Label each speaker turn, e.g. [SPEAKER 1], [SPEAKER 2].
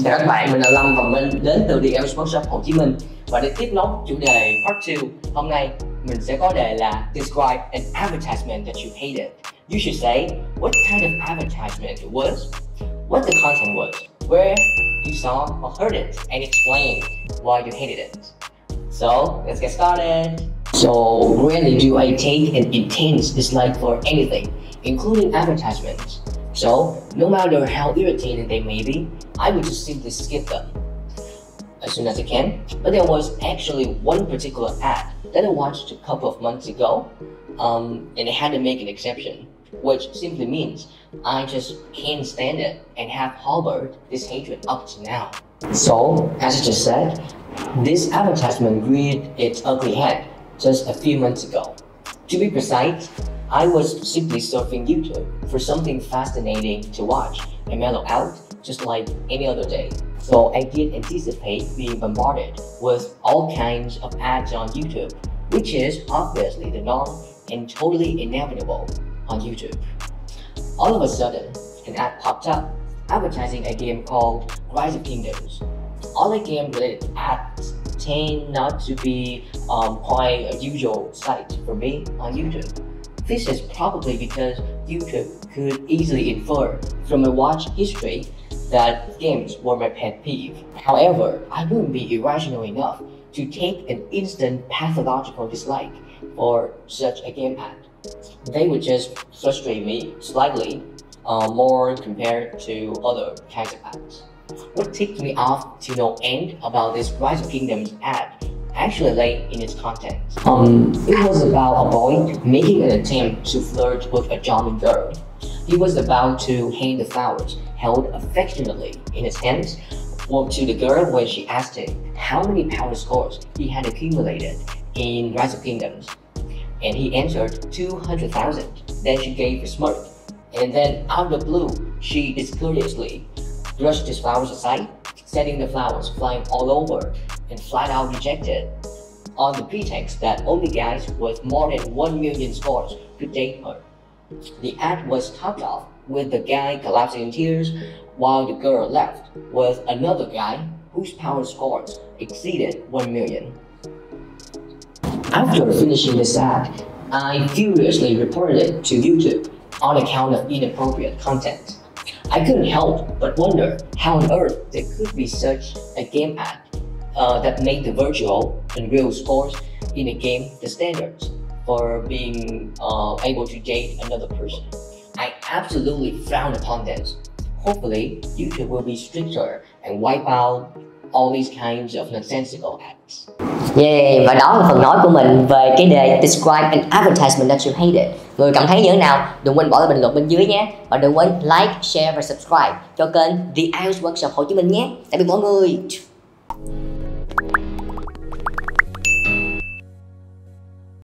[SPEAKER 1] Chào các bạn, mình là Lâm và mình đến từ The Ielts Workshop Hồ Chí Minh. Và để tiếp nối chủ đề Part 2, hôm nay mình sẽ có đề là Describe an advertisement that you hated. You should say what kind of advertisement it was, what the content was, where you saw or heard it, and explain why you hated it. So, let's get started. So, rarely do I take an intense dislike for anything, including advertisements. So, no matter how irritating they may be, I would just simply skip them as soon as I can. But there was actually one particular ad that I watched a couple of months ago, and I had to make an exception, which simply means I just can't stand it and have harbored this hatred up to now. So, as I just said, this advertisement reared its ugly head just a few months ago. To be precise, I was simply surfing YouTube for something fascinating to watch and mellow out just like any other day. So I did anticipate being bombarded with all kinds of ads on YouTube, which is obviously the norm and totally inevitable on YouTube. All of a sudden, an ad popped up advertising a game called Rise of Kingdoms. All the game-related ads tend not to be quite a usual sight for me on YouTube. This is probably because YouTube could easily infer from my watch history that games were my pet peeve. However, I wouldn't be irrational enough to take an instant pathological dislike for such a game ad. They would just frustrate me slightly more compared to other kinds of ads. What ticked me off to no end about this Rise of Kingdoms ad actually lay in its content. It was about a boy making an attempt to flirt with a charming girl. He was about to hand the flowers held affectionately in his hands to the girl when she asked him how many power scores he had accumulated in Rise of Kingdoms. And he answered 200,000. Then she gave a smirk. And then out of the blue, she discourteously brushed his flowers aside, setting the flowers flying all over and flat out rejected on the pretext that only guys with more than 1 million scores could date her. The ad was topped off with the guy collapsing in tears while the girl left with another guy whose power scores exceeded 1 million. After finishing this ad, I furiously reported it to YouTube on account of inappropriate content. I couldn't help but wonder how on earth there could be such a game ad that made the virtual and real scores in a game the standards for being able to date another person. I absolutely frown upon this. Hopefully, YouTube will be stricter and wipe out all these kinds of nonsensical ads.
[SPEAKER 2] Yeah, và đó là phần nói của mình về cái đề Describe an advertisement that you hated. Người cảm thấy như thế nào? Đừng quên bỏ lại bình luận bên dưới nhé. Và đừng quên like, share và subscribe cho kênh The Ielts Workshop Hồ Chí Minh nhé. Tạm biệt mọi người.